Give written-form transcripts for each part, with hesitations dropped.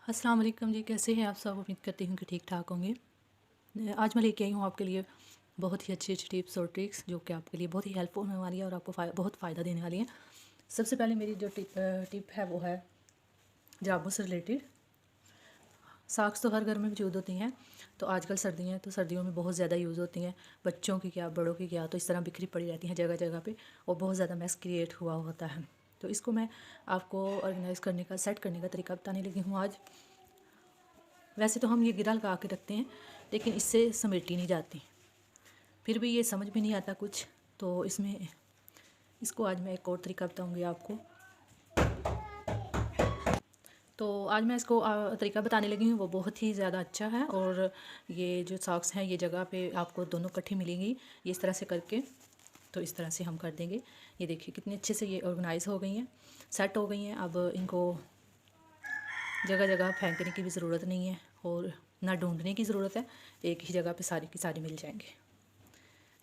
अस्सलाम वालेकुम जी, कैसे हैं आप सब। उम्मीद करती हूँ कि ठीक ठाक होंगे। आज मैं लेके आई हूँ आपके लिए बहुत ही अच्छी अच्छी टिप्स और ट्रिक्स जो कि आपके लिए बहुत ही हेल्पफुल होने वाली है और आपको बहुत फ़ायदा देने वाली है। सबसे पहले मेरी जो टिप है वो है जामुन से रिलेटेड। साग्स तो हर घर में मौजूद होती हैं, तो आजकल सर्दी है तो सर्दियों में बहुत ज़्यादा यूज़ होती हैं। बच्चों की क्या बड़ों की क्या, तो इस तरह बिखरी पड़ी रहती हैं जगह जगह पे और बहुत ज़्यादा मैस क्रिएट हुआ होता है। तो इसको मैं आपको ऑर्गेनाइज़ करने का, सेट करने का तरीका बताने लगी हूँ आज। वैसे तो हम ये गिरा लगा के रखते हैं, लेकिन इससे समेटी नहीं जाती, फिर भी ये समझ में नहीं आता कुछ। तो इसको आज मैं एक और तरीका बताऊंगी आपको। तो आज मैं इसको तरीका बताने लगी हूँ, वो बहुत ही ज़्यादा अच्छा है। और ये जो सॉक्स हैं ये जगह पे आपको दोनों इकट्ठी मिलेंगी ये इस तरह से करके। तो इस तरह से हम कर देंगे। ये देखिए कितने अच्छे से ये ऑर्गेनाइज़ हो गई हैं, सेट हो गई हैं। अब इनको जगह जगह फेंकने की भी ज़रूरत नहीं है और ना ढूंढने की ज़रूरत है, एक ही जगह पे सारी की सारी मिल जाएंगे।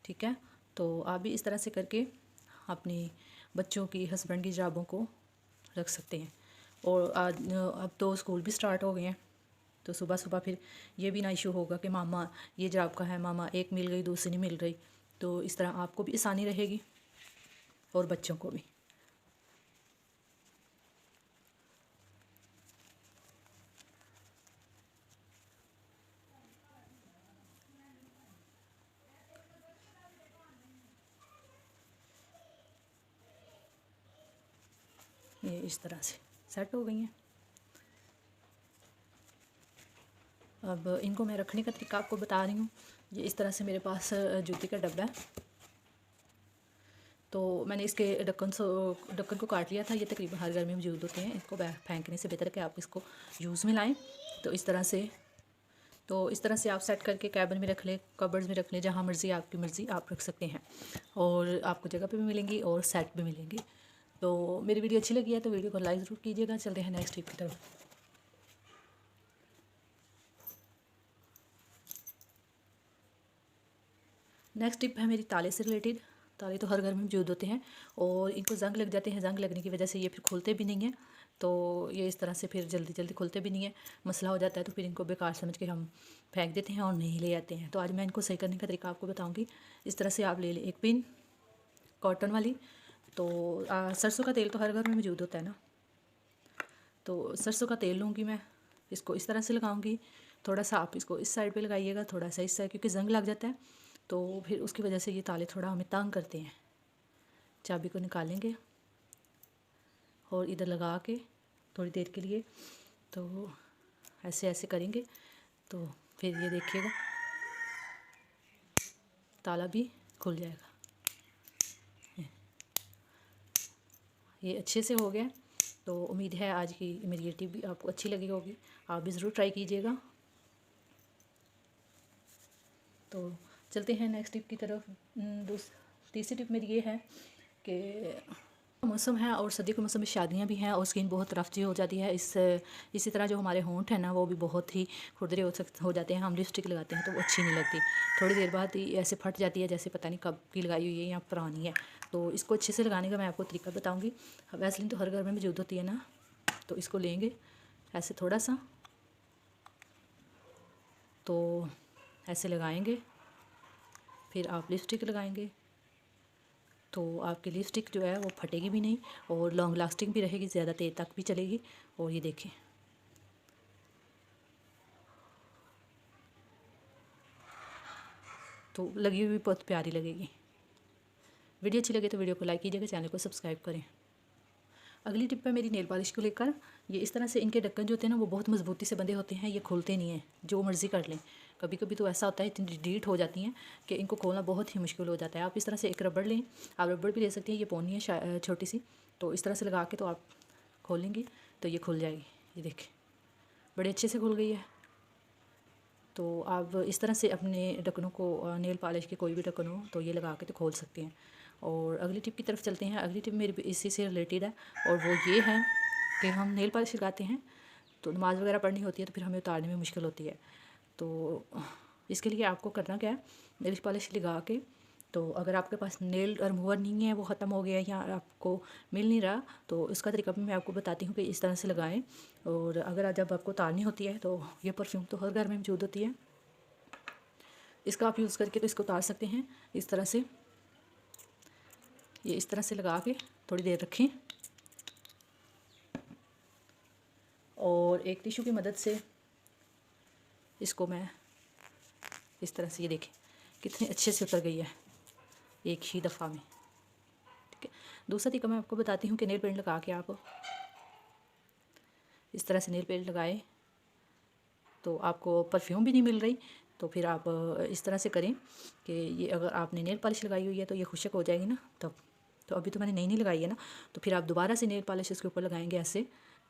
ठीक है, तो आप भी इस तरह से करके अपने बच्चों की, हस्बैंड की जराबों को रख सकते हैं। और आज अब तो स्कूल भी स्टार्ट हो गए हैं, तो सुबह सुबह फिर ये भी ना इशू होगा कि मामा ये जराब का है, मामा एक मिल गई दूसरी नहीं मिल रही। तो इस तरह आपको भी आसानी रहेगी और बच्चों को भी। ये इस तरह से सेट हो गई हैं। अब इनको मैं रखने का तरीका आपको बता रही हूँ। ये इस तरह से मेरे पास जूती का डब्बा है, तो मैंने इसके ढक्कन को काट लिया था। ये तकरीबन हर घर में मौजूद होते हैं। इसको फेंकने से बेहतर है कि आप इसको यूज़ में लाएं। तो इस तरह से आप सेट करके कैबिन में रख लें, कबर्ड्स में रख लें, जहाँ मर्ज़ी आपकी मर्ज़ी आप रख सकते हैं। और आपको जगह पे भी मिलेंगी और सेट भी मिलेंगे। तो मेरी वीडियो अच्छी लगी है तो वीडियो को लाइक ज़रूर कीजिएगा। चलते हैं नेक्स्ट टिप की तरफ। नेक्स्ट टिप है मेरी ताले से रिलेटेड। ताले तो हर घर में मौजूद होते हैं और इनको जंग लग जाते हैं। जंग लगने की वजह से ये फिर खुलते भी नहीं हैं। तो ये इस तरह से फिर जल्दी जल्दी खुलते भी नहीं है, मसला हो जाता है। तो फिर इनको बेकार समझ के हम फेंक देते हैं और नहीं ले आते हैं। तो आज मैं इनको सही करने का तरीका आपको बताऊँगी। इस तरह से आप ले लें एक पिन कॉटन वाली। तो सरसों का तेल तो हर घर में मौजूद होता है ना, तो सरसों का तेल लूँगी मैं। इसको इस तरह से लगाऊंगी। थोड़ा सा आप इसको इस साइड पे लगाइएगा, थोड़ा सा इस साइड, क्योंकि जंग लग जाता है तो फिर उसकी वजह से ये ताले थोड़ा हमें तंग करते हैं। चाबी को निकालेंगे और इधर लगा के थोड़ी देर के लिए तो ऐसे ऐसे करेंगे, तो फिर ये देखिएगा ताला भी खुल जाएगा। ये अच्छे से हो गया। तो उम्मीद है आज की मेरी ये टिप भी आपको अच्छी लगी होगी। आप भी ज़रूर ट्राई कीजिएगा। तो चलते हैं नेक्स्ट टिप की तरफ। तीसरी टिप मेरी ये है कि मौसम है और सर्दी के मौसम में शादियां भी हैं और स्किन बहुत रफ जी हो जाती है। इसी तरह जो हमारे होंठ हैं ना वो भी बहुत ही खुरदरे हो जाते हैं। हम लिपस्टिक लगाते हैं तो वो अच्छी नहीं लगती, थोड़ी देर बाद ही ऐसे फट जाती है जैसे पता नहीं कब की लगाई हुई है या पुरानी है। तो इसको अच्छे से लगाने का मैं आपको तरीका बताऊँगी। वैसलीन तो हर घर में मौजूद होती है ना, तो इसको लेंगे ऐसे थोड़ा सा, तो ऐसे लगाएंगे। फिर आप लिपस्टिक लगाएंगे तो आपकी लिपस्टिक जो है वो फटेगी भी नहीं और लॉन्ग लास्टिंग भी रहेगी, ज़्यादा देर तक भी चलेगी। और ये देखें तो लगी हुई बहुत प्यारी लगेगी। वीडियो अच्छी लगे तो वीडियो को लाइक कीजिएगा, चैनल को सब्सक्राइब करें। अगली टिप है मेरी नेल पॉलिश को लेकर। ये इस तरह से इनके ढक्कन जो होते हैं ना वो बहुत मजबूती से बंधे होते हैं, ये खुलते नहीं हैं जो मर्ज़ी कर लें। कभी कभी तो ऐसा होता है इतनी डीट हो जाती हैं कि इनको खोलना बहुत ही मुश्किल हो जाता है। आप इस तरह से एक रबड़ लें, आप रबड़ भी ले सकती हैं, ये पौनी है छोटी सी, तो इस तरह से लगा के तो आप खोलेंगी तो ये खुल जाएगी। ये देखें बड़े अच्छे से खुल गई है। तो आप इस तरह से अपने ढक्कनों को, नेल पॉलिश के कोई भी ढक्कन हो तो ये लगा के तो खोल सकते हैं। और अगली टिप की तरफ चलते हैं। अगली टिप मेरी इसी से रिलेटेड है और वो ये है कि हम नेल पॉलिश लगाते हैं तो नमाज़ वगैरह पढ़नी होती है तो फिर हमें उतारने में मुश्किल होती है। तो इसके लिए आपको करना क्या है, नेल पॉलिश लगा के तो अगर आपके पास नेल रिमूवर नहीं है, वो ख़त्म हो गया या आपको मिल नहीं रहा, तो इसका तरीका भी मैं आपको बताती हूँ कि इस तरह से लगाएं। और अगर जब आपको उतारनी होती है तो ये परफ्यूम तो हर घर में मौजूद होती है, इसका आप यूज़ करके तो इसको उतार सकते हैं इस तरह से। ये इस तरह से लगा के थोड़ी देर रखें और एक टिश्यू की मदद से इसको मैं इस तरह से, ये देखें कितनी अच्छे से उतर गई है एक ही दफ़ा में। ठीक है, दूसरा तरीका मैं आपको बताती हूँ कि नेल पेंट लगा के आप इस तरह से नेल पेंट लगाए तो आपको परफ्यूम भी नहीं मिल रही, तो फिर आप इस तरह से करें कि ये अगर आपने नेल पॉलिश लगाई हुई है तो ये खुशक हो जाएगी ना तब। तो अभी तो मैंने नई लगाई है ना, तो फिर आप दोबारा से नेल पॉलिश इसके ऊपर लगाएंगे ऐसे,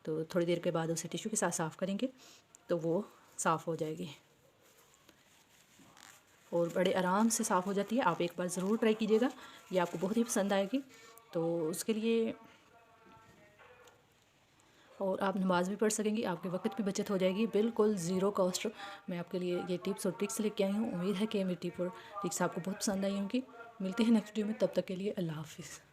तो थोड़ी देर के बाद उसे टिश्यू के साथ साफ़ करेंगे तो वो साफ़ हो जाएगी और बड़े आराम से साफ़ हो जाती है। आप एक बार ज़रूर ट्राई कीजिएगा, ये आपको बहुत ही पसंद आएगी। तो उसके लिए और आप नमाज़ भी पढ़ सकेंगी, आपके वक्त की बचत हो जाएगी, बिल्कुल ज़ीरो कॉस्ट। मैं आपके लिए ये टिप्स और ट्रिक्स लेके आई हूँ। उम्मीद है कि मेरी टिप और ट्रिक्स आपको बहुत पसंद आई होंगी। मिलते हैं नेक्स्ट वीडियो में, तब तक के लिए अल्लाह हाफ़िज़।